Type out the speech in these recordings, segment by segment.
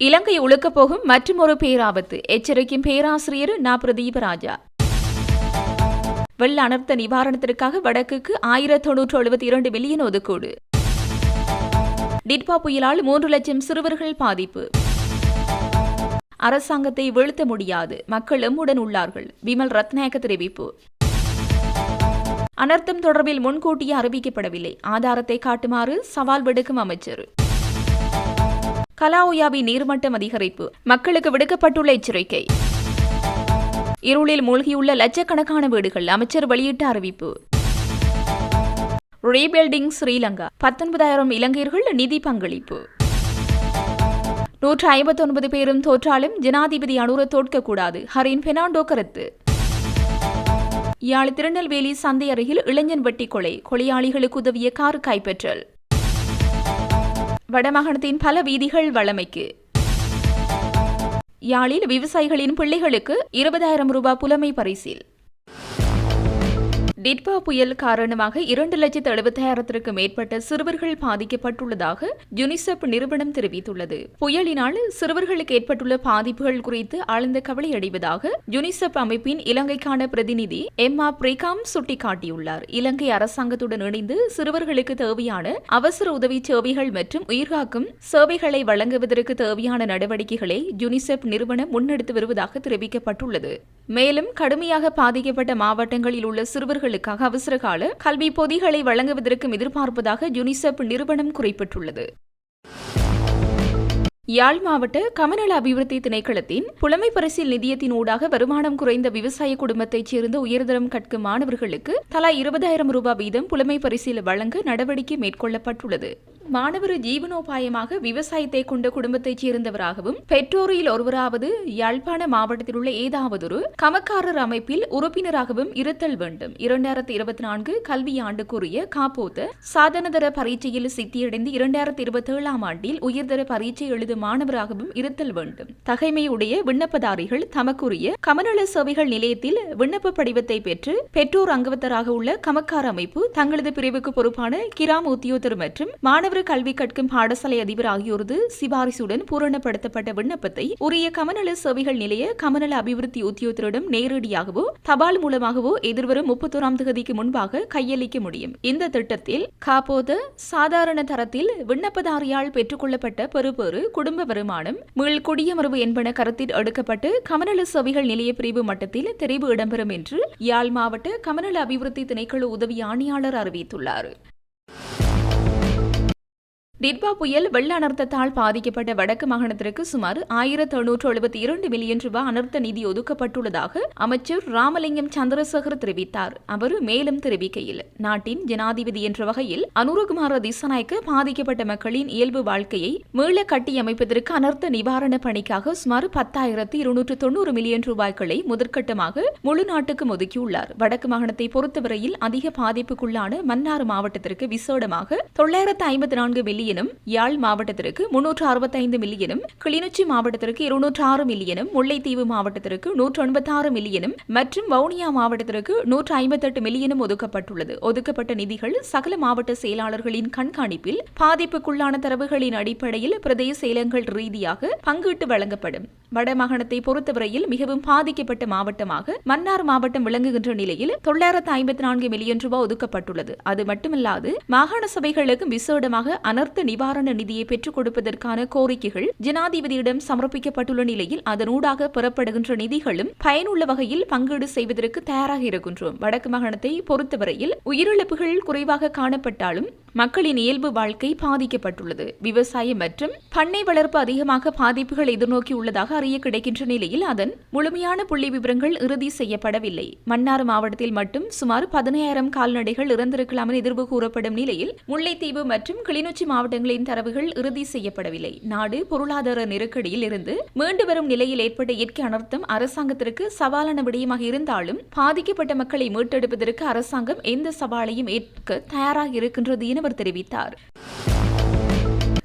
இலங்கை உழுக்கப் போகும் மற்றுமொரு பேராபத்து எச்சரிக்கும் பேராசிரியர் நா. பிரதீபராஜா. வெள்ள அனர்த்த நிவாரணத்திற்காக வடக்குக்கு 1092 மில்லியன் ஒதுக்கீடு. டிட்பா புயலால் 3 லட்சம் சிறுவர்கள் பாதிப்பு. அரசாங்கத்தை வீழ்த்த முடியாது, மக்கள் எம்முடன் உள்ளார்கள், விமல் ரத்நாயக்க தெரிவிப்பு. அனர்த்தம் தொடர்பில் முன்கூட்டியே அறிவிக்கப்படவில்லை, ஆதாரத்தை காட்டுமாறு சவால் விடுக்கும் அமைச்சர். கலாஓயாவின் நீர்மட்டம் அதிகரிப்பு, மக்களுக்கு விடுக்கப்பட்டுள்ள எச்சரிக்கை. இருளில் மூழ்கியுள்ள லட்சக்கணக்கான வீடுகள், அமைச்சர் வெளியிட்ட அறிவிப்பு. ரீபில்டிங் ஸ்ரீலங்கா, 19,000 இலங்கையர்கள் நிதி பங்களிப்பு. 159 பேரும் தோற்றாலும் ஜனாதிபதி அனுர தோற்கக்கூடாது, ஹரின் பெர்னாண்டோ கருத்து. யாழ் திருநெல்வேலி சந்தை அருகில் இளைஞன் வெட்டி கொலை, கொலையாளிகளுக்கு உதவிய கார் கைப்பற்றல். வடமாகாணத்தின் பல வீதிகள் வழமைக்கு. யாழில் விவசாயிகளின் பிள்ளைகளுக்கு 20,000 ரூபாய் புலமை பரிசில். டிட்பா புயல் காரணமாக 2,70,000 மேற்பட்ட சிறுவர்கள் பாதிக்கப்பட்டுள்ளதாக யுனிசெப் நிறுவனம் தெரிவித்துள்ளது. புயலினால் சிறுவர்களுக்கு ஏற்பட்டுள்ள பாதிப்புகள் குறித்து ஆழ்ந்த கவலை அடைவதாக யுனிசெப் அமைப்பின் இலங்கைக்கான பிரதிநிதி எம்மா பிரிகாம் சுட்டிக்காட்டியுள்ளார். இலங்கை அரசாங்கத்துடன் இணைந்து சிறுவர்களுக்கு தேவையான அவசர உதவி சேவைகள் மற்றும் உயிர்காக்கும் சேவைகளை வழங்குவதற்கு தேவையான நடவடிக்கைகளை யுனிசெப் நிறுவனம் முன்னெடுத்து வருவதாக தெரிவிக்கப்பட்டுள்ளது. மேலும் கடுமையாக பாதிக்கப்பட்ட மாவட்டங்களில் உள்ள சிறுவர்கள் அவசரகால கல்வி பொதிகளை வழங்குவதற்கும் எதிர்பார்ப்பதாக யுனிசெப் நிறுவனம் குறிப்பிட்டுள்ளது. யாழ் மாவட்ட கமநல அபிவிருத்தி திணைக்களத்தின் புலமை பரிசில் நிதியத்தின் ஊடாக வருமானம் குறைந்த விவசாய குடும்பத்தைச் சேர்ந்த உயர்தரம் கற்கும் மாணவர்களுக்கு தலா 20,000 ரூபாய் வீதம் புலமை பரிசில் வழங்க நடவடிக்கை மேற்கொள்ளப்பட்டுள்ளது. மாணவர் ஜீவனோபாயமாக விவசாயத்தை கொண்ட குடும்பத்தைச் சேர்ந்தவராகவும் பெற்றோரில் ஒருவராவது யாழ்ப்பாண மாவட்டத்தில் உள்ள ஏதாவதொரு கமக்காரர் அமைப்பில் உறுப்பினராகவும் இருத்தல் வேண்டும். 2024 கல்வியாண்டுக்குரிய காப்போத்த சாதனதர பரீட்சையில் சித்தியடைந்து 2027 ஆண்டில் உயர்தர பரீட்சை எழுதும் மாணவராகவும் இருத்தல் வேண்டும். தகைமையுடைய விண்ணப்பதாரிகள் தமக்குரிய கமநல சேவைகள் நிலையத்தில் விண்ணப்ப படிவத்தை பெற்று பெற்றோர் அங்கவத்தராக உள்ள கமக்கார அமைப்பு தங்களது பிரிவுக்கு பொறுப்பான கிராம உத்தியோகத்தர் மற்றும் மாணவர் கல்வி கற்கும் பாடசாலை அதிபர் ஆகியோரது சிபாரிசுடன் பூரணப்படுத்தப்பட்ட விண்ணப்பத்தை உரிய கமநல சேவைகள் நிலைய கமநல அபிவிருத்தி உத்தியோகத்தரிடம் நேரடியாகவோ தபால் மூலமாகவோ எதிர்வரும் 31ஆம் தேதிக்கு முன்பாக கையளிக்க முடியும். இந்த திட்டத்தில் காப்போத சாதாரண தரத்தில் விண்ணப்பதாரியால் பெற்றுக்கொள்ளப்பட்ட பெறுபேறு, குடும்ப வருமானம், மீள் குடியமர்வு என்பன கருத்தில் எடுக்கப்பட்டு கமநல சேவைகள் நிலைய பிரிவு மட்டத்தில் தெரிவு இடம்பெறும் என்று யாழ் மாவட்ட கமநல அபிவிருத்தி திணைக்கள உதவி ஆணையாளர் அறிவித்துள்ளார். டிட்பா புயல் வெள்ள அனர்த்தத்தால் பாதிக்கப்பட்ட வடக்கு மாகாணத்திற்கு சுமார் 1,972 மில்லியன் ரூபாய் அனர்த்த நிதி ஒதுக்கப்பட்டுள்ளதாக அமைச்சர் ராமலிங்கம் சந்திரசேகர் தெரிவித்தார். அவர் மேலும் தெரிவிக்கையில், நாட்டின் ஜனாதிபதி என்ற வகையில் அனுரகுமார திசாநாயக்க பாதிக்கப்பட்ட மக்களின் இயல்பு வாழ்க்கையை மீள கட்டியமைப்பதற்கு அனர்த்த நிவாரண பணிக்காக சுமார் 10,290 மில்லியன் ரூபாய்களை முதற்கட்டமாக முழு நாட்டுக்கும் ஒதுக்கியுள்ளார். வடக்கு மாகாணத்தை பொறுத்தவரையில் அதிக பாதிப்புக்குள்ளான மன்னார் மாவட்டத்திற்கு விசேடமாக 954 மில்லியன், யாழ் மாவட்டத்திற்கு 365 மில்லியனும், கிளிநொச்சி மாவட்டத்திற்கு 206 மில்லியனும், முல்லைத்தீவு மாவட்டத்திற்கு 196 மில்லியனும் மற்றும் வவுனியா மாவட்டத்திற்கு 158 மில்லியனும் ஒதுக்கப்பட்டுள்ளது. ஒதுக்கப்பட்ட நிதிகள் சகல மாவட்ட செயலாளர்களின் கண்காணிப்பில் பாதிப்புக்குள்ளான தரவுகளின் அடிப்படையில் பிரதேச செயலகங்கள் ரீதியாக பங்கீட்டு வழங்கப்படும். வடமாகாணத்தை பொறுத்தவரையில் மிகவும் பாதிக்கப்பட்ட மாவட்டமாக மன்னார் மாவட்டம் விளங்குகின்ற நிலையில் 954 மில்லியன் ரூபாய் ஒதுக்கப்பட்டுள்ளது. அது மட்டுமல்லாது மாகாண சபைகளுக்கும் விசேடமாக அனர்த்த நிவாரண நிதியை பெற்றுக் கொடுப்பதற்கான கோரிக்கைகள் ஜனாதிபதியிடம் சமர்ப்பிக்கப்பட்டுள்ள நிலையில் அதனூடாக பெறப்படுகின்ற நிதிகளும் பயனுள்ள வகையில் பங்கீடு செய்வதற்கு தயாராக இருக்கின்றோம். வடக்கு மாகாணத்தை பொறுத்தவரையில் உயிரிழப்புகள் குறைவாக காணப்பட்டாலும் மக்களின் இயல்பு வாழ்க்கை பாதிக்கப்பட்டுள்ளது. விவசாயம் மற்றும் பண்ணை வளர்ப்பு அதிகமாக பாதிப்புகள் எதிர்நோக்கியுள்ளதாக அறிய கிடைக்கின்ற நிலையில் அதன் முழுமையான புள்ளி விவரங்கள் இறுதி செய்யப்படவில்லை. மன்னார் மாவட்டத்தில் மட்டும் சுமார் 15,000 கால்நடைகள் இறந்திருக்கலாம் என எதிர்வு கூறப்படும் நிலையில் முல்லைத்தீவு மற்றும் கிளிநொச்சி மாவட்டங்களின் தரவுகள் இறுதி செய்யப்படவில்லை. நாடு பொருளாதார நெருக்கடியில் இருந்து மீண்டு வரும் நிலையில் ஏற்பட்ட இயற்கை அனர்த்தம் அரசாங்கத்திற்கு சவாலான விடயமாக இருந்தாலும் பாதிக்கப்பட்ட மக்களை மீட்டெடுப்பதற்கு அரசாங்கம் எந்த சவாலையும் ஏற்க தயாராக இருக்கின்றது என அவர் தெரிவித்தார்.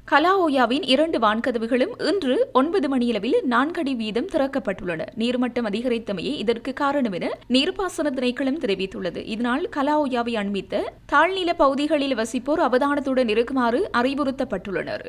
கலாஓயாவின் 2 வான்கதவுகளும் இன்று 9 மணியளவில் 4 அடி வீதம் திறக்கப்பட்டுள்ளன. நீர்மட்டம் அதிகரித்தமையே இதற்கு காரணம் என நீர்ப்பாசன திணைக்களம் தெரிவித்துள்ளது. இதனால் கலாஓயாவை அண்மித்த தாழ்நில பகுதிகளில் வசிப்போர் அவதானத்துடன் இருக்குமாறு அறிவுறுத்தப்பட்டுள்ளனர்.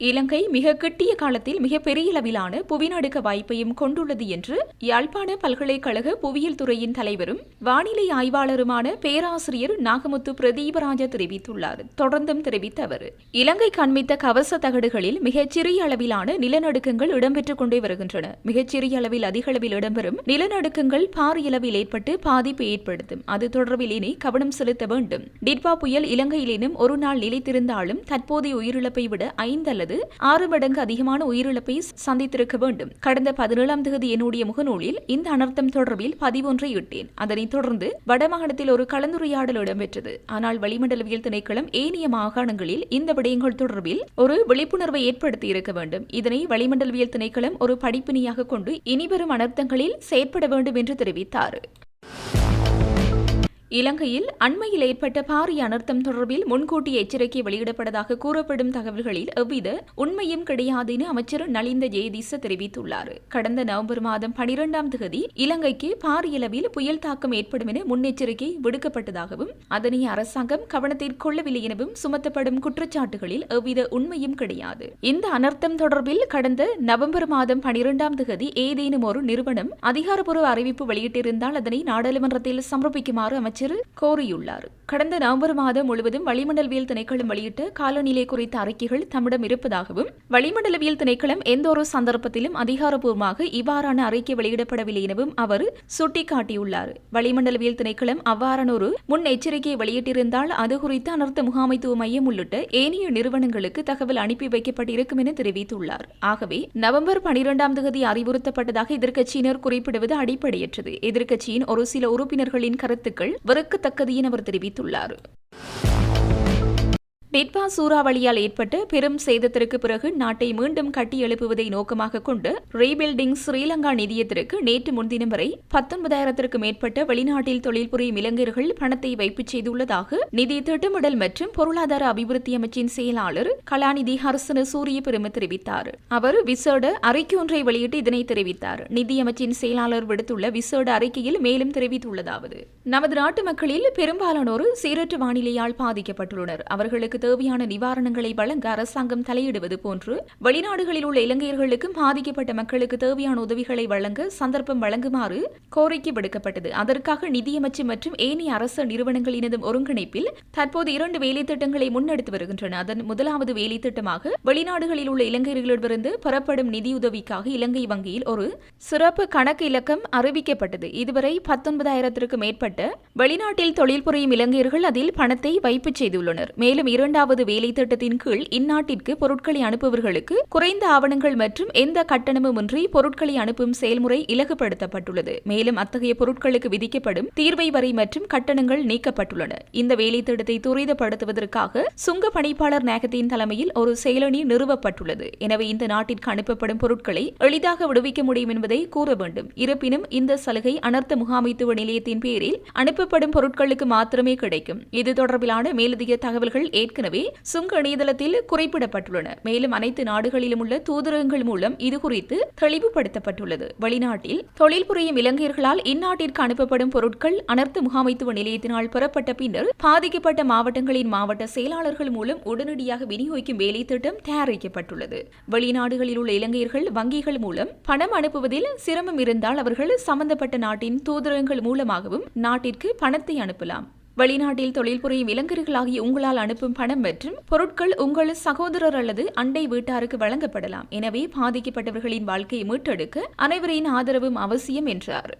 இலங்கை மிக கிட்டிய காலத்தில் மிக பெரிய அளவிலான புவிநடுக்க வாய்ப்பையும் கொண்டுள்ளது என்று யாழ்ப்பாண பல்கலைக்கழக புவியியல் துறையின் தலைவரும் வானிலை ஆய்வாளருமான பேராசிரியர் நாகமுத்து பிரதீபராஜ தெரிவித்துள்ளார். தொடர்ந்தும் தெரிவித்த அவர், இலங்கை கண்மித்த கவச தகடுகளில் மிகச்சிறிய அளவிலான நிலநடுக்கங்கள் இடம்பெற்றுக் கொண்டே வருகின்றன. மிகச்சிறிய அளவில் அதிக அளவில் இடம்பெறும் நிலநடுக்கங்கள் பாரிய அளவில் ஏற்பட்டு பாதிப்பை ஏற்படுத்தும். அது தொடர்பில் இனி கவனம் செலுத்த வேண்டும். டிட்வா புயல் இலங்கையிலும் ஒரு நாள் நிலைத்திருந்தாலும் தற்போதைய உயிரிழப்பை விட 5 அல்லது 6 மடங்கு அதிகமான உயிரிழப்பை சந்தித்திருக்க வேண்டும். கடந்த 17ஆம் தேதி என்னுடைய முகநூலில் இந்த அனர்த்தம் தொடர்பில் பதிவொன்றை இட்டேன். அதனைத் தொடர்ந்து வடமாகாணத்தில் ஒரு கலந்துரையாடல் இடம்பெற்றது. ஆனால் வளிமண்டலவியல் திணைக்களம் ஏனைய மாகாணங்களில் இந்த விடயங்கள் தொடர்பில் ஒரு விழிப்புணர்வை ஏற்படுத்தி இருக்க வேண்டும். இதனை வளிமண்டலவியல் திணைக்களம் ஒரு படிப்பினையாக கொண்டு இனிவரும் அனர்த்தங்களில் செயற்பட வேண்டும் என்று தெரிவித்தார். இலங்கையில் அண்மையில் ஏற்பட்ட பாரிய அனர்த்தம் தொடர்பில் முன்கூட்டிய எச்சரிக்கை வெளியிடப்பட்டதாக கூறப்படும் தகவல்களில் எவ்வித உண்மையும் கிடையாது என அமைச்சர் நலிந்த ஜெயதீச தெரிவித்துள்ளார். கடந்த நவம்பர் மாதம் 12ஆம் தேதி இலங்கைக்கு பாரிய அளவில் புயல் தாக்கம் ஏற்படும் என முன்னெச்சரிக்கை விடுக்கப்பட்டதாகவும் அதனை அரசாங்கம் கவனத்தில் கொள்ளவில்லை எனவும் சுமத்தப்படும் குற்றச்சாட்டுகளில் எவ்வித உண்மையும் கிடையாது. இந்த அனர்த்தம் தொடர்பில் கடந்த நவம்பர் மாதம் 12ஆம் தேதி ஏதேனும் ஒரு நிறுவனம் அதிகாரப்பூர்வ அறிவிப்பு வெளியிட்டிருந்தால் அதனை நாடாளுமன்றத்தில் சமர்ப்பிக்குமாறு அமைச்சர் கோரியுள்ளார். கடந்த நவம்பர் மாதம் முழுவதும் வளிமண்டலவியல் திணைக்களம் வெளியிட்ட காலநிலை குறித்த அறிக்கைகள் தம்மிடம் இருப்பதாகவும் வளிமண்டலவியல் திணைக்களம் எந்த ஒரு சந்தர்ப்பத்திலும் அதிகாரப்பூர்வமாக இவ்வாறான அறிக்கை வெளியிடப்படவில்லை எனவும் அவர் சுட்டிக்காட்டியுள்ளார். வளிமண்டலவியல் திணைக்களம் அவ்வாறான ஒரு முன்னெச்சரிக்கையை வெளியிட்டிருந்தால் அது குறித்து அனர்த்த முகாமைத்துவ மையம் உள்ளிட்ட ஏனைய நிறுவனங்களுக்கு தகவல் அனுப்பி வைக்கப்பட்டிருக்கும் என தெரிவித்துள்ளார். ஆகவே நவம்பர் 12ஆம் தேதி அறிவுறுத்தப்பட்டதாக எதிர்க்கட்சியினர் குறிப்பிடுவது அடிப்படையற்றது. எதிர்க்கட்சியின் ஒரு சில உறுப்பினர்களின் கருத்துக்கள் வெறுக்கத்தக்கது என அவர் தெரிவித்துள்ளார். டிட்வா சூறாவளியால் ஏற்பட்ட பெரும் சேதத்திற்கு பிறகு நாட்டை மீண்டும் கட்டியெழுப்புவதை நோக்கமாக கொண்டு ரீபில்டிங் ஸ்ரீலங்கா நிதியத்திற்கு நேற்று முன்தினம் வரை 19,000க்கும் மேற்பட்ட வெளிநாட்டில் தொழில் புரியும் இளைஞர்கள் பணத்தை வைப்பு செய்துள்ளதாக நிதி திட்டமிடல் மற்றும் பொருளாதார அபிவிருத்தி அமைச்சின் செயலாளர் கலாநிதி ஹர்சன சூரிய பெருமை தெரிவித்தார். அவர் விசேட அறிக்கை ஒன்றை வெளியிட்டு இதனை தெரிவித்தார். நிதியமைச்சின் செயலாளர் விடுத்துள்ள விசேட அறிக்கையில் மேலும் தெரிவித்துள்ளதாவது, நமது நாட்டு மக்களில் பெரும்பாலானோர் சீரற்ற வானிலையால் பாதிக்கப்பட்டுள்ளனர். அவர்களுக்கு தேவையான நிவாரணங்களை வழங்க அரசாங்கம் தலையிடுவது போன்று வெளிநாடுகளில் உள்ள இலங்கையர்களுக்கும் பாதிக்கப்பட்ட மக்களுக்கு தேவையான உதவிகளை வழங்க சந்தர்ப்பம் வழங்குமாறு கோரிக்கை விடுக்கப்பட்டது. அதற்காக நிதியமைச்சு மற்றும் ஏனைய அரசு நிறுவனங்களினதும் ஒருங்கிணைப்பில் தற்போது 2 வேலை திட்டங்களை முன்னெடுத்து வருகின்றன. அதன் முதலாவது வேலை திட்டமாக வெளிநாடுகளில் உள்ள இலங்கையர்களிடமிருந்து பெறப்படும் நிதியுதவிக்காக இலங்கை வங்கியில் ஒரு சிறப்பு கணக்கு இலக்கம் அறிவிக்கப்பட்டது. இதுவரை 19,000க்கும் மேற்பட்ட வெளிநாட்டில் தொழில் புரியும் இலங்கையர்கள் அதில் பணத்தை வைப்பு செய்துள்ளனர். மேலும் 2வது வேலை திட்டத்தின் கீழ் இந்நாட்டிற்கு பொருட்களை அனுப்புவர்களுக்கு குறைந்த ஆவணங்கள் மற்றும் எந்த கட்டணமுமின்றி பொருட்களை அனுப்பும் செயல்முறை இலகுபடுத்தப்பட்டுள்ளது. மேலும் அத்தகைய பொருட்களுக்கு விதிக்கப்படும் தீர்வை வரி மற்றும் கட்டணங்கள் நீக்கப்பட்டுள்ளன. இந்த வேலை திட்டத்தை துரிதப்படுத்துவதற்காக சுங்க பணிப்பாளர் நாயகத்தின் தலைமையில் ஒரு செயலணி நிறுவப்பட்டுள்ளது. எனவே இந்த நாட்டிற்கு அனுப்பப்படும் பொருட்களை எளிதாக விடுவிக்க முடியும் என்பதை கூற வேண்டும். இருப்பினும் இந்த சலுகை அனர்த்த முகாமைத்துவ நிலையத்தின் பேரில் அனுப்பப்படும் பொருட்களுக்கு மாத்திரமே கிடைக்கும். இது தொடர்பிலான மேலதிக தகவல்கள் ஏற்கனவே சுங்க இணையதளத்தில் குறிப்பிடப்பட்டுள்ளன. மேலும் அனைத்து நாடுகளிலும் உள்ள தூதரகங்கள் மூலம் இதுகுறித்து தெளிவுபடுத்தப்பட்டுள்ளது. வெளிநாட்டில் தொழில் புரியும் இலங்கையர்களால் இந்நாட்டிற்கு அனுப்பப்படும் பொருட்கள் அனர்த்த முகாமைத்துவ நிலையத்தினால் பெறப்பட்ட பின்னர் பாதிக்கப்பட்ட மாவட்டங்களின் மாவட்ட செயலாளர்கள் மூலம் உடனடியாக விநியோகிக்கும் வேலை திட்டம் தயாரிக்கப்பட்டுள்ளது. வெளிநாடுகளில் உள்ள இலங்கையர்கள் வங்கிகள் மூலம் பணம் அனுப்புவதில் சிரமம் இருந்தால் அவர்கள் சம்பந்தப்பட்ட நாட்டின் தூதரகங்கள் மூலமாகவும் நாட்டிற்கு பணத்தை அனுப்பலாம். வெளிநாட்டில் தொழில் புரியும் இளைஞர்களாகிய உங்களால் அனுப்பும் பணம் மற்றும் பொருட்கள் உங்கள் சகோதரர் அல்லது அண்டை வீட்டாருக்கு வழங்கப்படலாம். எனவே பாதிக்கப்பட்டவர்களின் வாழ்க்கையை மீட்டெடுக்க அனைவரின் ஆதரவும் அவசியம் என்றார்.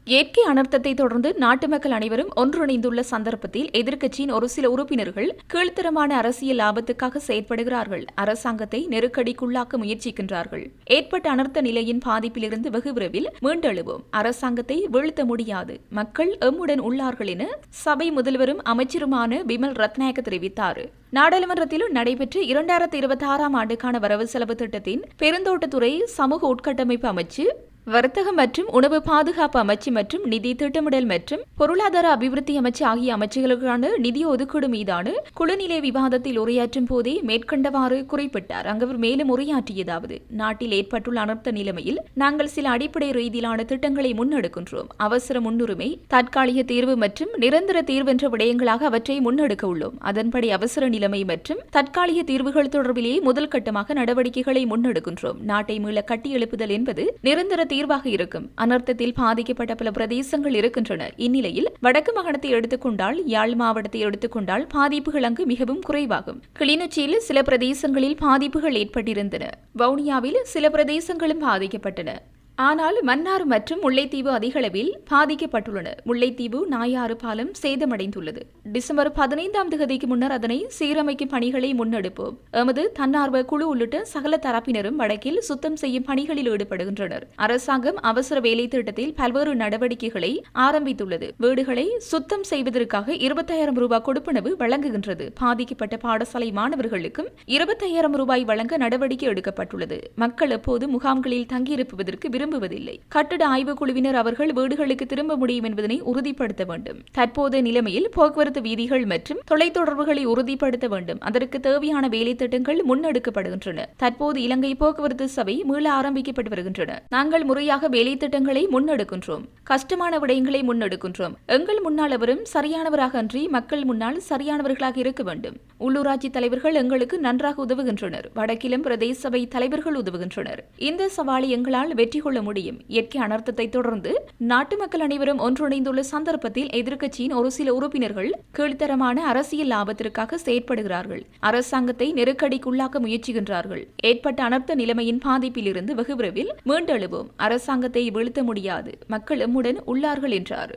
இயற்கை அனர்த்தத்தை தொடர்ந்து நாட்டு மக்கள் அனைவரும் ஒன்றிணைந்துள்ள சந்தர்ப்பத்தில் எதிர்க்கட்சியின் ஒரு சில உறுப்பினர்கள் கீழ்த்தரமான அரசியல் லாபத்துக்காக செயற்படுகிறார்கள். அரசாங்கத்தை நெருக்கடிக்குள்ளாக்க முயற்சிக்கின்றார்கள். ஏற்பட்ட அனர்த்த நிலையின் பாதிப்பிலிருந்து வெகு விரைவில் மீண்டெழுவோம். அரசாங்கத்தை வீழ்த்த முடியாது. மக்கள் எம்முடன் உள்ளார்கள் என சபை முதல்வரும் அமைச்சருமான பிமல் ரத்நாயக்க தெரிவித்தார். நாடாளுமன்றத்தில் நடைபெற்ற 2026ஆம் ஆண்டுக்கான வரவு செலவு திட்டத்தின் பெருந்தோட்டத்துறை சமூக உட்கட்டமைப்பு அமைச்சு வர்த்தகம் மற்றும் உணவு பாதுகாப்பு அமைச்சு மற்றும் நிதி திட்டமிடல் மற்றும் பொருளாதார அபிவிருத்தி அமைச்சு ஆகிய அமைச்சுகளுக்கான நிதி ஒதுக்கீடு மீதான குழுநிலை விவாதத்தில் உரையாற்றும் போதே மேற்கண்டவாறு குறிப்பிட்டார். அங்கு அவர் மேலும் உரையாற்றியதாவது, நாட்டில் ஏற்பட்டுள்ள அனர்த்த நிலைமையில் நாங்கள் சில அடிப்படை ரீதியிலான திட்டங்களை முன்னெடுக்கின்றோம். அவசர முன்னுரிமை, தற்காலிக தீர்வு மற்றும் நிரந்தர தீர்வு என்ற விடயங்களாக அவற்றை முன்னெடுக்க உள்ளோம். அதன்படி அவசர நிலைமை மற்றும் தற்காலிக தீர்வுகள் தொடர்பிலேயே முதல் கட்டமாக நடவடிக்கைகளை முன்னெடுக்கின்றோம். நாட்டை மீள கட்டியெழுப்புதல் என்பது நிரந்தர தீர்வாக இருக்கும். அனர்த்தத்தில் பாதிக்கப்பட்ட பல பிரதேசங்கள் இருக்கின்றன. இந்நிலையில் வடக்கு மாகாணத்தை எடுத்துக்கொண்டால், யாழ் மாவட்டத்தை எடுத்துக்கொண்டால் பாதிப்புகள் அங்கு மிகவும் குறைவாகும். கிளிநொச்சியில் சில பிரதேசங்களில் பாதிப்புகள் ஏற்பட்டிருந்தன. வவுனியாவில் சில பிரதேசங்களும் பாதிக்கப்பட்டன. ஆனால் மன்னார் மற்றும் முல்லைத்தீவு அதிகளவில் பாதிக்கப்பட்டுள்ளன. முல்லைத்தீவு நாயாறு பாலம் சேதமடைந்துள்ளது. டிசம்பர் 15ஆம் தேதிக்கு முன்னர் அதனை சீரமைக்கும் பணிகளை முன்னெடுப்போம். எமது தன்னார்வ குழு உள்ளிட்ட சகல தரப்பினரும் வடக்கில் சுத்தம் செய்யும் பணிகளில் ஈடுபடுகின்றனர். அரசாங்கம் அவசர வேலை திட்டத்தில் பல்வேறு நடவடிக்கைகளை ஆரம்பித்துள்ளது. வீடுகளை சுத்தம் செய்வதற்காக 20,000 ரூபாய் கொடுப்பனவு வழங்குகின்றது. பாதிக்கப்பட்ட பாடசாலை மாணவர்களுக்கும் 20,000 ரூபாய் வழங்க நடவடிக்கை எடுக்கப்பட்டுள்ளது. மக்கள் எப்போது முகாம்களில் தங்கியிருப்பதற்கு விரும்புவதில்லை. கட்டட ஆய்வுக்குழுவினர் அவர்கள் வீடுகளுக்கு திரும்ப முடியும் என்பதனை உறுதிப்படுத்த வேண்டும். தற்போதைய நிலைமையில் போக்குவரத்து வீதிகள் மற்றும் தொலைத்தொடர்புகளை உறுதிப்படுத்த வேண்டும். அதற்கு தேவையான வேலை திட்டங்கள் முன்னெடுக்கப்படுகின்றன. தற்போது இலங்கை போக்குவரத்து சபை மீள ஆரம்பிக்கப்பட்டு வருகின்றன. நாங்கள் முறையாக வேலை திட்டங்களை முன்னெடுக்கின்றோம். கஷ்டமான விடயங்களை முன்னெடுக்கின்றோம். எங்கள் முன்னால் அவரும் சரியானவராக அன்றி மக்கள் முன்னால் சரியானவர்களாக இருக்க வேண்டும். உள்ளூராட்சி தலைவர்கள் எங்களுக்கு நன்றாக உதவுகின்றனர். வடக்கிலும் பிரதேச சபை தலைவர்கள் உதவுகின்றனர். இந்த சவாலை எங்களால் வெற்றி கொள்ள முடியும். இயற்கை அனர்த்தத்தை தொடர்ந்து நாட்டு மக்கள் அனைவரும் ஒன்றிணைந்துள்ள சந்தர்ப்பத்தில் எதிர்க்கட்சியின் ஒரு சில உறுப்பினர்கள் கீழ்த்தரமான அரசியல் லாபத்திற்காக செயற்படுகிறார்கள். அரசாங்கத்தை நெருக்கடிக்குள்ளாக்க முயற்சிக்கின்றார்கள். ஏற்பட்ட அனர்த்த நிலைமையின் பாதிப்பிலிருந்து வெகு விரைவில் மீண்டெழுவோம். அரசாங்கத்தை வீழ்த்த முடியாது. மக்கள் எம்முடன் உள்ளார்கள் என்றார்.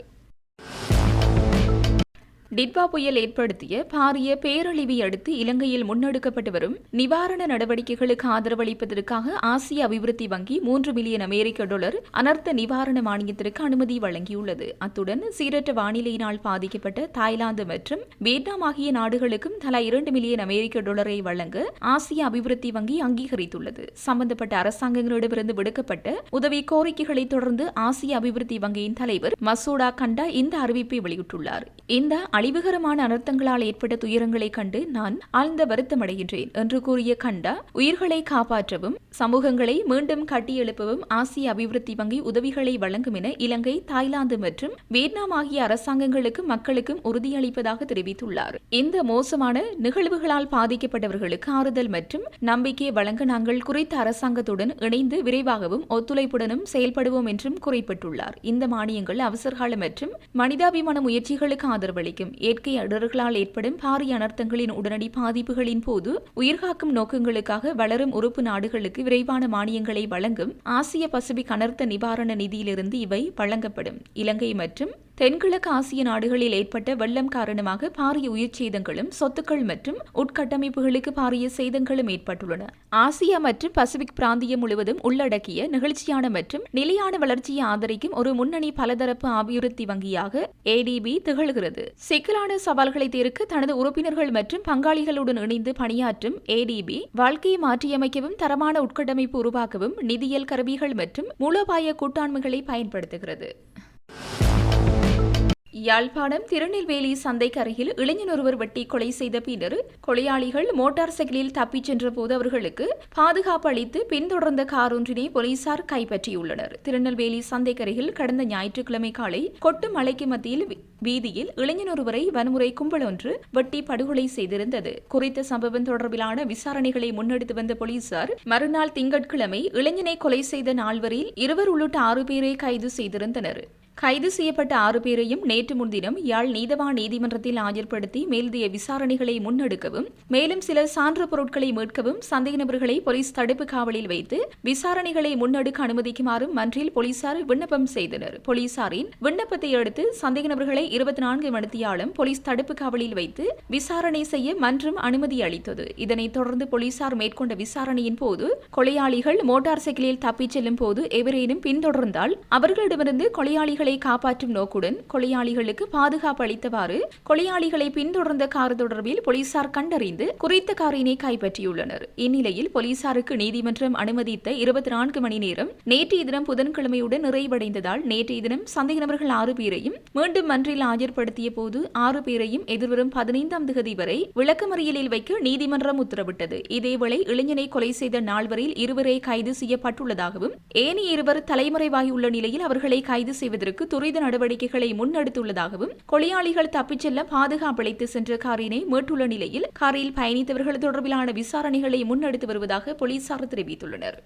டிட்வா புயல் ஏற்படுத்திய பாரிய பேரழிவை அடுத்து இலங்கையில் முன்னெடுக்கப்பட்டு வரும் நிவாரண நடவடிக்கைகளுக்கு ஆதரவளிப்பதற்காக ஆசிய அபிவிருத்தி வங்கி $3 மில்லியன் அனர்த்த நிவாரண மானியத்திற்கு அனுமதி வழங்கியுள்ளது. அத்துடன் சீரற்ற வானிலையினால் பாதிக்கப்பட்ட தாய்லாந்து மற்றும் வியட்நாம் ஆகிய நாடுகளுக்கும் தலா $2 மில்லியன் வழங்க ஆசிய அபிவிருத்தி வங்கி அங்கீகரித்துள்ளது. சம்பந்தப்பட்ட அரசாங்கங்களிடமிருந்து விடுக்கப்பட்ட உதவி கோரிக்கைகளை தொடர்ந்து ஆசிய அபிவிருத்தி வங்கியின் தலைவர் மசோடா கண்டா இந்த அறிவிப்பை வெளியிட்டுள்ளார். இந்த அழிவுகரமான அனர்த்தங்களால் ஏற்பட்ட துயரங்களை கண்டு நான் ஆழ்ந்த வருத்தமடைகின்றேன் என்று கூறிய கண்டா, உயிர்களை காப்பாற்றவும் சமூகங்களை மீண்டும் கட்டியெழுப்பவும் ஆசிய அபிவிருத்தி வங்கி உதவிகளை வழங்கும் என இலங்கை, தாய்லாந்து மற்றும் வியட்நாம் ஆகிய அரசாங்கங்களுக்கும் மக்களுக்கும் உறுதியளிப்பதாக தெரிவித்துள்ளார். இந்த மோசமான நிகழ்வுகளால் பாதிக்கப்பட்டவர்களுக்கு ஆறுதல் மற்றும் நம்பிக்கை வழங்க நாங்கள் குறித்த அரசாங்கத்துடன் இணைந்து விரைவாகவும் ஒத்துழைப்புடனும் செயல்படுவோம் என்றும் குறிப்பிட்டுள்ளார். இந்த மானியங்கள் அவசரகால மற்றும் மனிதாபிமான முயற்சிகளுக்கு ஆதரவளிக்கும். இயற்கை இடர்களால் ஏற்படும் பாரிய அனர்த்தங்களின் உடனடி பாதிப்புகளின் போது உயிர்காக்கும் நோக்கங்களுக்காக வளரும் உறுப்பு நாடுகளுக்கு விரைவான மானியங்களை வழங்கும் ஆசிய பசிபிக் அனர்த்த நிவாரண நிதியிலிருந்து இவை வழங்கப்படும். இலங்கை மற்றும் தென்கிழக்கு ஆசிய நாடுகளில் ஏற்பட்ட வெள்ளம் காரணமாக பாரிய உயிர் சேதங்களும் சொத்துக்கள் மற்றும் உட்கட்டமைப்புகளுக்கு பாரிய சேதங்களும் ஏற்பட்டுள்ளன. ஆசியா மற்றும் பசிபிக் பிராந்தியம் முழுவதும் உள்ளடக்கிய நிகழ்ச்சியான மற்றும் நிலையான வளர்ச்சியை ஆதரிக்கும் ஒரு முன்னணி பலதரப்பு அபிவிருத்தி வங்கியாக ADB திகழ்கிறது. சிக்கலான சவால்களை தீர்க்க தனது உறுப்பினர்கள் மற்றும் பங்காளிகளுடன் இணைந்து பணியாற்றும் ADB வாழ்க்கையை மாற்றியமைக்கவும் தரமான உட்கட்டமைப்பு உருவாக்கவும் நிதியியல் கருவிகள் மற்றும் மூலோபாய கூட்டாண்மைகளை பயன்படுத்துகிறது. யாழ்ப்பாணம் திருநெல்வேலி சந்தைக்கு அருகில் இளைஞர் ஒருவர் வெட்டி கொலை செய்த பின்னர் கொலையாளிகள் மோட்டார் சைக்கிளில் தப்பிச் சென்ற போது அவர்களுக்கு பாதுகாப்பு அளித்து பின்தொடர்ந்த கார் ஒன்றினை போலீசார் கைப்பற்றியுள்ளனர். திருநெல்வேலி சந்தைக்கு அருகில் கடந்த ஞாயிற்றுக்கிழமை காலை கொட்டு மலைக்கு மத்தியில் வீதியில் இளைஞர் ஒருவரை வன்முறை கும்பல் ஒன்று வெட்டி படுகொலை செய்திருந்தது. குறித்த சம்பவம் தொடர்பிலான விசாரணைகளை முன்னெடுத்து வந்த போலீசார் மறுநாள் திங்கட்கிழமை இளைஞனை கொலை செய்த நால்வரில் 2 உள்ளிட்ட 6 பேரை கைது செய்திருந்தனர். கைது செய்யப்பட்ட 6 பேரையும் நேற்று முன்தினம் யாழ் நீதவான் நீதிமன்றத்தில் ஆஜர்படுத்தி மேலதிக விசாரணைகளை முன்னெடுக்கவும் மேலும் சில சான்று பொருட்களை மீட்கவும் சந்தேக நபர்களை போலீஸ் தடுப்பு காவலில் வைத்து விசாரணைகளை முன்னெடுக்க அனுமதிக்குமாறும் மன்றில் போலீசார் விண்ணப்பம் செய்தனர். போலீசாரின் விண்ணப்பத்தை அடுத்து சந்தேக நபர்களை 24 மணித்தியாலும் போலீஸ் தடுப்பு காவலில் வைத்து விசாரணை செய்ய மன்றம் அனுமதி அளித்தது. இதனைத் தொடர்ந்து போலீசார் மேற்கொண்ட விசாரணையின் போது கொலையாளிகள் மோட்டார் சைக்கிளில் தப்பிச் செல்லும் போது எவரேனும் பின்தொடர்ந்தால் அவர்களிடமிருந்து கொலையாளிகள் உயிர்களை காப்பாற்றும் நோக்குடன் கொலையாளிகளுக்கு பாதுகாப்பு அளித்தவாறு கொலையாளிகளை பின்தொடர்ந்த கார் தொடர்பில் போலீசார் கண்டறிந்து குறித்த காரினை கைப்பற்றியுள்ளனர். இந்நிலையில் போலீசாருக்கு நீதிமன்றம் அனுமதித்த 24 மணி நேரம் நேற்றைய தினம் புதன்கிழமையுடன் நிறைவடைந்ததால் நேற்றைய தினம் சந்தேக நபர்கள் 6 பேரையும் மீண்டும் மன்றில் ஆஜர்படுத்திய போது 6 பேரையும் எதிர்வரும் 15ஆம் தேதி வரை விளக்கமறியலில் வைக்க நீதிமன்றம் உத்தரவிட்டது. இதேவேளை இளைஞனை கொலை செய்த நாள் வரையில் 2 பேரை கைது செய்யப்பட்டுள்ளதாகவும் ஏனைய 2 பேர் தலைமறைவாகியுள்ள நிலையில் அவர்களை கைது செய்வதற்கு துரித நடவடிக்கைகளை முன்னெடுத்துள்ளதாகவும் கொலையாளிகள் தப்பிச் செல்ல பாதுகாப்பு அளித்து சென்ற காரினை மீட்டுள்ள நிலையில் காரில் பயணித்தவர்கள் தொடர்பிலான விசாரணைகளை முன்னெடுத்து வருவதாக போலீசார் தெரிவித்துள்ளனர்.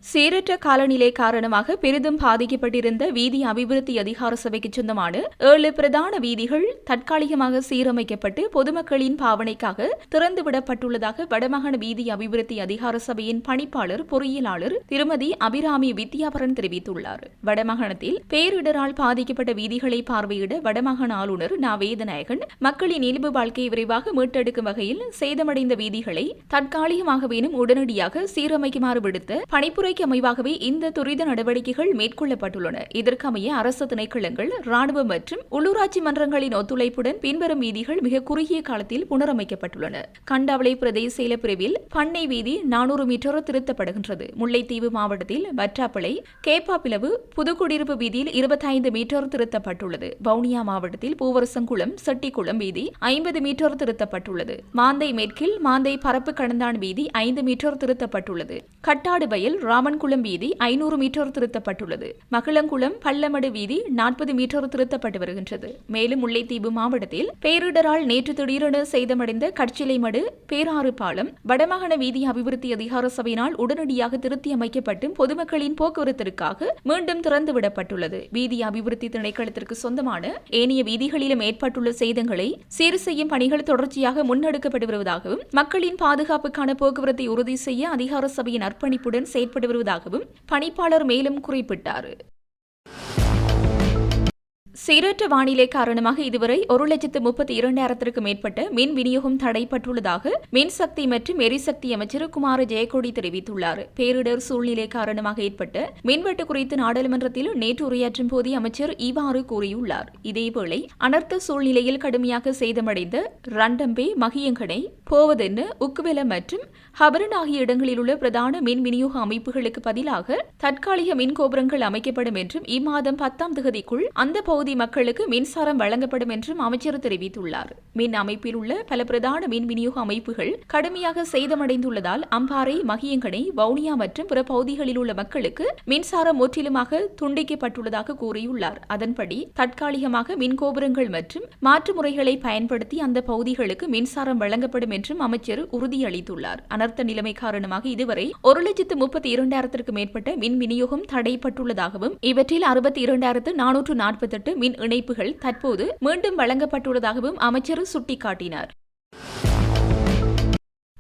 சீரற்ற காலநிலை காரணமாக பெரிதும் பாதிக்கப்பட்டிருந்த வீதி அபிவிருத்தி அதிகார சபைக்கு சொந்தமான 7 பிரதான வீதிகள் தற்காலிகமாக சீரமைக்கப்பட்டு பொதுமக்களின் பாவனைக்காக திறந்துவிடப்பட்டுள்ளதாக வடமாகாண வீதி அபிவிருத்தி அதிகார சபையின் பணிப்பாளர் பொறியியலாளர் திருமதி அபிராமி வித்யாபரன் தெரிவித்துள்ளார். வடமாகாணத்தில் பேரிடரால் பாதிக்கப்பட்ட வீதிகளை பார்வையிட வடமாகாண ஆளுநர் நா. வேதநாயகன் மக்களின் இயல்பு வாழ்க்கையை விரைவாக மீட்டெடுக்கும் வகையில் சேதமடைந்த வீதிகளை தற்காலிகமாகவேனும் உடனடியாக சீரமைக்குமாறு விடுத்த பணிப்புரை அமைவாகவே இந்த துரித நடவடிக்கைகள் மேற்கொள்ளப்பட்டுள்ளன. இதற்கமைய அரசு திணைக்களங்கள், ராணுவம் மற்றும் உள்ளூராட்சி மன்றங்களின் ஒத்துழைப்புடன் பின்வரும் வீதிகள் மிக குறுகிய காலத்தில் புனரமைக்கப்பட்டுள்ளன. கண்டாவளை பிரதேச செயல பிரிவில் பண்ணை வீதி 400 மீட்டர் திருத்தப்படுகின்றது. முல்லைத்தீவு மாவட்டத்தில் வற்றாப்பளை, கேப்பாப்பிலவு, புதுக்குடியிருப்பு வீதியில் 25 மீட்டர் திருத்தப்பட்டுள்ளது. வவுனியா மாவட்டத்தில் பூவரசங்குளம், செட்டிக்குளம் வீதி 50 மீட்டர் திருத்தப்பட்டுள்ளது. மாந்தை மேற்கில் மாந்தை பரப்பு கடந்தான் வீதி 5 மீட்டர் திருத்தப்பட்டுள்ளது. கட்டாடு வயல் ராமன்குளம் வீதி 500 மீட்டர் திருத்தப்பட்டுள்ளது. மகளங்குளம் பள்ளமடு வீதி 40 மீட்டர் திருத்தப்பட்டு வருகின்றது. மேலும் முல்லைத்தீவு மாவட்டத்தில் பேரிடரால் நேற்று திடீரென சேதமடைந்த கட்சிலைமடு பேராறு பாலம் வடமாகாண வீதி அபிவிருத்தி அதிகார சபையினால் உடனடியாக திருத்தி அமைக்கப்பட்டு பொதுமக்களின் போக்குவரத்திற்காக மீண்டும் திறந்துவிடப்பட்டுள்ளது. வீதி அபிவிருத்தி திணைக்களத்திற்கு சொந்தமான ஏனைய வீதிகளிலும் ஏற்பட்டுள்ள சேதங்களை சீர் செய்யும் பணிகள் தொடர்ச்சியாக முன்னெடுக்கப்பட்டு வருவதாகவும் மக்களின் பாதுகாப்புக்கான போக்குவரத்தை உறுதி செய்ய அதிகார சபையின் அர்ப்பணிப்புடன் செயற்பட்டு வருவதாகவும் பணிப்பாளர் மேலும் குறிப்பிட்டார். சீரற்ற வானிலை காரணமாக இதுவரை 1,32,200 மேற்பட்ட மின் விநியோகம் தடைப்பட்டுள்ளதாக மின்சக்தி மற்றும் எரிசக்தி அமைச்சர் குமார ஜெயக்கொடி தெரிவித்துள்ளார். பேரிடர் சூழ்நிலை காரணமாக ஏற்பட்ட மின்வெட்டு குறித்து நாடாளுமன்றத்தில் நேற்று உரையாற்றும் போது அமைச்சர் இவ்வாறு கூறியுள்ளார். இதேவேளை அனர்த்த சூழ்நிலையில் கடுமையாக சேதமடைந்த ரண்டம்பே, மகியங்கனை, போவதென்ன, உக்குவெல மற்றும் ஹபரன் ஆகிய இடங்களில் உள்ள பிரதான மின் விநியோக அமைப்புகளுக்கு பதிலாக தற்காலிக மின் கோபுரங்கள் அமைக்கப்படும் என்றும் இம்மாதம் 10ஆம் தேதிக்குள் அந்த பகுதி மக்களுக்கு மின்சாரம் வழங்கப்படும் என்றும் அமைச்சர் தெரிவித்துள்ளார். மின் அமைப்பில் உள்ள பல பிரதான மின் விநியோக அமைப்புகள் கடுமையாக சேதமடைந்துள்ளதால் அம்பாறை, மகியங்கனை, வவுனியா மற்றும் பிற பகுதிகளில் உள்ள மக்களுக்கு மின்சாரம் முற்றிலுமாக துண்டிக்கப்பட்டுள்ளதாக கூறியுள்ளார். அதன்படி தற்காலிகமாக மின் கோபுரங்கள் மற்றும் மாற்று முறைகளை பயன்படுத்தி அந்த பகுதிகளுக்கு மின்சாரம் வழங்கப்படும் என்றும் அமைச்சர் உறுதியளித்துள்ளார். அனர்த்த நிலைமை காரணமாக இதுவரை 1,32,200 மேற்பட்ட மின் விநியோகம் தடைப்பட்டுள்ளதாகவும் இவற்றில் 62,448 மின் இணைப்புகள் தற்போது மீண்டும் வழங்கப்பட்டுள்ளதாகவும் அமைச்சர் சுட்டிக்காட்டினார்.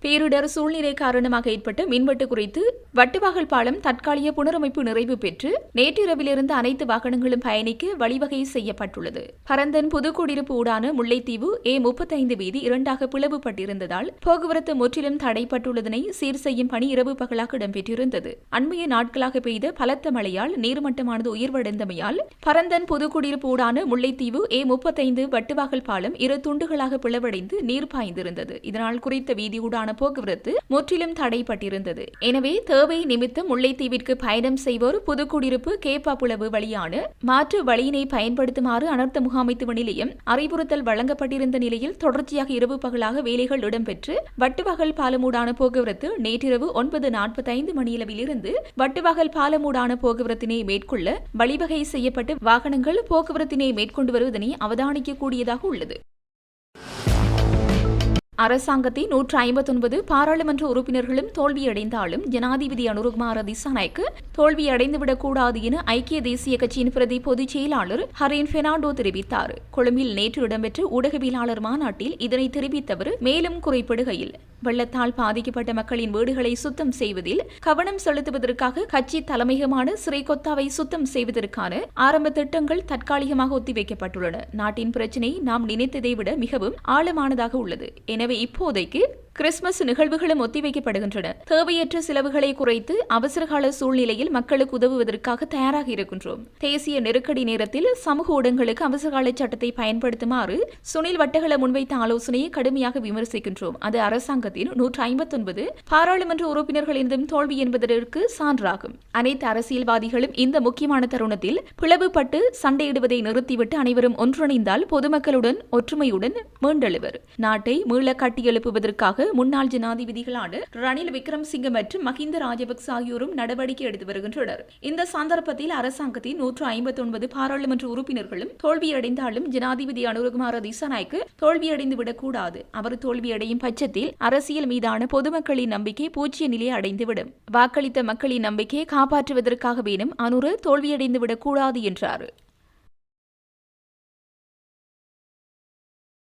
பேரிடர் சூழ்நிலை காரணமாக ஏற்பட்ட மின்வெட்டு குறித்து வட்டுவாகல் பாலம் தற்காலிக புனரமைப்பு நிறைவு பெற்று நேற்றிரவிலிருந்து அனைத்து வாகனங்களும் பயணிக்க வழிவகை செய்யப்பட்டுள்ளது. பரந்தன் புதுக்குடியிருப்பு ஊடான முல்லைத்தீவு A35 வீதி 2ஆக பிளவுபட்டிருந்ததால் போக்குவரத்து முற்றிலும் தடைப்பட்டுள்ளதனை சீர் செய்யும் பணி இரவு பகலாக இடம்பெற்றிருந்தது. அண்மைய நாட்களாக பெய்த பலத்த மழையால் நீர்மட்டமானது உயர்வடைந்தமையால் பரந்தன் புதுக்குடியிருப்பு ஊடான முல்லைத்தீவு A35 வட்டுவாகல் பாலம் 2 துண்டுகளாக பிளவடைந்து நீர் பாய்ந்திருந்தது. இதனால் குறித்த வீதியூடான போக்குவரத்து முற்றிலும் தடைப்பட்டிருந்தது. எனவே தேவை நிமித்தம் முல்லைத்தீவிற்கு பயணம் செய்வோர் புதுக்குடியிருப்பு கேப்பாப்புலவு வழியான மாற்று வழியினை பயன்படுத்துமாறு அனர்த்த முகாமைத்துவ நிலையம் அறிவுறுத்தல் வழங்கப்பட்டிருந்த நிலையில் தொடர்ச்சியாக இரவு பகலாக வேலைகள் இடம்பெற்று வட்டுவாகல் பாலமூடான போக்குவரத்து நேற்றிரவு 9:45 மணியளவிலிருந்து வட்டுவாகல் பாலமூடான போக்குவரத்தினை மேற்கொள்ள வழிவகை செய்யப்பட்டு வாகனங்கள் போக்குவரத்தினை மேற்கொண்டு வருவதனை அவதானிக்கக்கூடியதாக உள்ளது. அரசாங்கத்தின் 159 பாராளுமன்ற உறுப்பினர்களும் தோல்வியடைந்தாலும் ஜனாதிபதி அனுருகுமார திசாநாயக்க தோல்வியடைந்துவிடக்கூடாது என ஐக்கிய தேசிய கட்சியின் பிரதி பொதுச் செயலாளர் ஹரின் பெர்னாண்டோ தெரிவித்தார். கொழும்பில் நேற்று இடம்பெற்ற ஊடகவியலாளர் மாநாட்டில் இதனை தெரிவித்த அவர் மேலும் குறிப்பிடுகையில், வெள்ளத்தால் பாதிக்கப்பட்ட மக்களின் வீடுகளை சுத்தம் செய்வதில் கவனம் செலுத்துவதற்காக கட்சி தலைமையகமான சிறைகொத்தாவை சுத்தம் செய்வதற்கான ஆரம்ப திட்டங்கள் தற்காலிகமாக ஒத்திவைக்கப்பட்டுள்ளன. நாட்டின் பிரச்சினை நாம் நினைத்ததை விட மிகவும் ஆழமானதாக உள்ளது. எனவே இப்போதைக்கு கிறிஸ்துமஸ் நிகழ்வுகளும் ஒத்திவைக்கப்படுகின்றன. தேவையற்ற செலவுகளை குறைத்து அவசரகால சூழ்நிலையில் மக்களுக்கு உதவுவதற்காக தயாராக இருக்கின்றோம். தேசிய நெருக்கடி நேரத்தில் சமூக ஊடகங்களுக்கு அவசரகால சட்டத்தை பயன்படுத்துமாறு சுனில் வட்டகள முன்வைத்த ஆலோசனையை கடுமையாக விமர்சிக்கின்றோம். அது அரசாங்கத்தின் 159 பாராளுமன்ற உறுப்பினர்களின் தோல்வி என்பதற்கு சான்றாகும். அனைத்து அரசியல்வாதிகளும் இந்த முக்கியமான தருணத்தில் பிளவுபட்டு சண்டையிடுவதை நிறுத்திவிட்டு அனைவரும் ஒன்றிணைந்தால் பொதுமக்களுடன் ஒற்றுமையுடன் மீண்டெழுவர். நாட்டை மீள கட்டியெழுப்புவதற்காக முன்னாள் ஜனாதிபதிகளான ரணில் விக்ரமசிங்க மற்றும் மஹிந்த ராஜபக்ச ஆகியோரும் நடவடிக்கை எடுத்து வருகின்றனர். இந்த சந்தர்ப்பத்தில் அரசாங்கத்தின் 159 பாராளுமன்ற உறுப்பினர்களும் தோல்வியடைந்தாலும் ஜனாதிபதி அனுரகுமார திசாநாயக்கு தோல்வியடைந்து விடக்கூடாது. அவர் தோல்வியடையும் பட்சத்தில் அரசியல் மீதான பொதுமக்களின் நம்பிக்கை பூஜ்ய நிலையை அடைந்துவிடும். வாக்களித்த மக்களின் நம்பிக்கையை காப்பாற்றுவதற்காக வேணும் அனுர தோல்வியடைந்து விடக்கூடாது என்றார்.